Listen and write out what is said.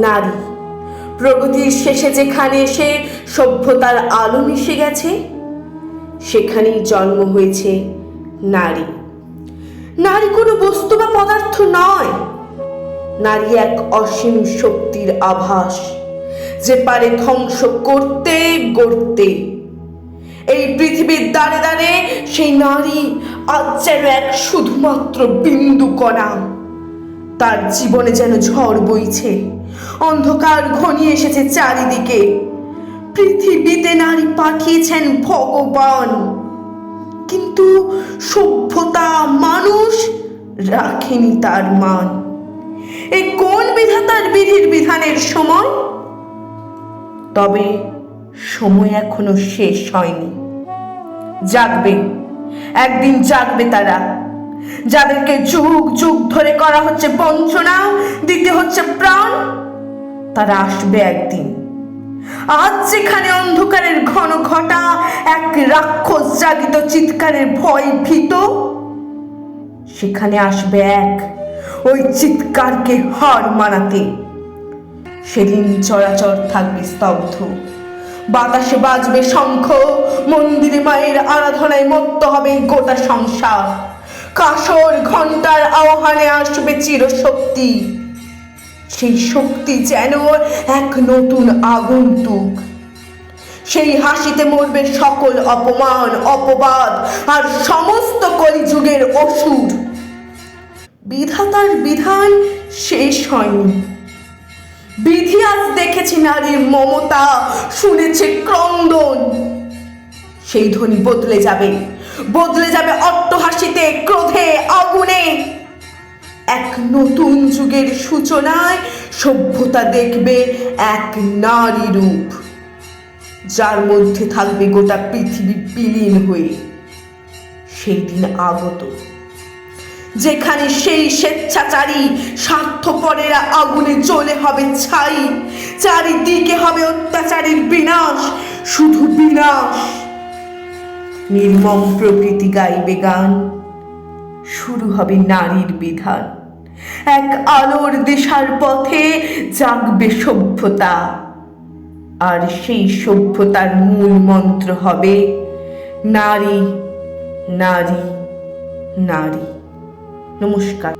নারী প্রগতির শেষে যেখানে এসে সভ্যতার আলো মিশে গেছে, সেখানেই জন্ম হয়েছে নারী। নারী কোনো বস্তু বা পদার্থ নয়, নারী এক অসীম শক্তির আভাস, যে পারে ধ্বংস করতে গড়তে। এই পৃথিবীর দ্বারে দ্বারে সেই নারী আজ যেন এক শুধুমাত্র বিন্দু কণা। তার জীবনে যেন ঝড় বইছে, অন্ধকার ঘনিয়ে এসেছে চারিদিকে। পৃথিবীতে নারী পাঠিয়েছেন ভগবান, কিন্তু সভ্যতা মানুষ রাখেনি তার মান। এই কোন বিধাতার বিধির বিধানের সময়? তবে সময় এখনো শেষ হয়নি। জাগবে, একদিন জাগবে তারা, যাদেরকে যুগ যুগ ধরে করা হচ্ছে বঞ্চনা, দিতে হচ্ছে প্রাণ। তারা আসবে একদিন। আজ যেখানে অন্ধকারের ঘন ঘটা এক রাক্ষস জাগিত চিৎকারের ভয় ভীত, সেখানে আসবে এক ওই চিৎকারকে হার মানাতে। সেদিন চরাচর থাকবে স্তব্ধ, বাতাসে বাজবে শঙ্খ, মন্দিরে মায়ের আরাধনায় মত্ত হবে গোটা সংসার। কাসর ঘন্টার আহ্বানে আসবে চিরশক্তি, সেই শক্তি যেন এক নতুন আগন্তুক। সেই হাসিতে মরবে সকল অপমান অপবাদ আর সমস্ত কলিযুগের অসুর। বিধাতার বিধান শেষ হয়নি। বিধি আজ দেখেছে নারীর মমতা, শুনেছে ক্রন্দন। সেই ধ্বনি বদলে যাবে, বদলে যাবে অট্টহাসিতে, ক্রোধে, আগুনে। এক নতুন যুগের সূচনায় সভ্যতা দেখবে এক নারী রূপ, যার মধ্যে থাকবে গোটা পৃথিবী বিলীন হয়ে। সেই দিন আগত, যেখানে সেই স্বেচ্ছাচারী স্বার্থপরেরা আগুনে জ্বলে হবে ছাই। চারিদিকে হবে অত্যাচারের বিনাশ, শুধু বিনাশ। নির্মম প্রকৃতি গাইবে গান, শুরু হবে নারীর বিধান। এক আলোর দিশার পথে জাগবে সভ্যতা, আর সেই সভ্যতার মূল মন্ত্র হবে নারী, নারী, নারী। নমস্কার।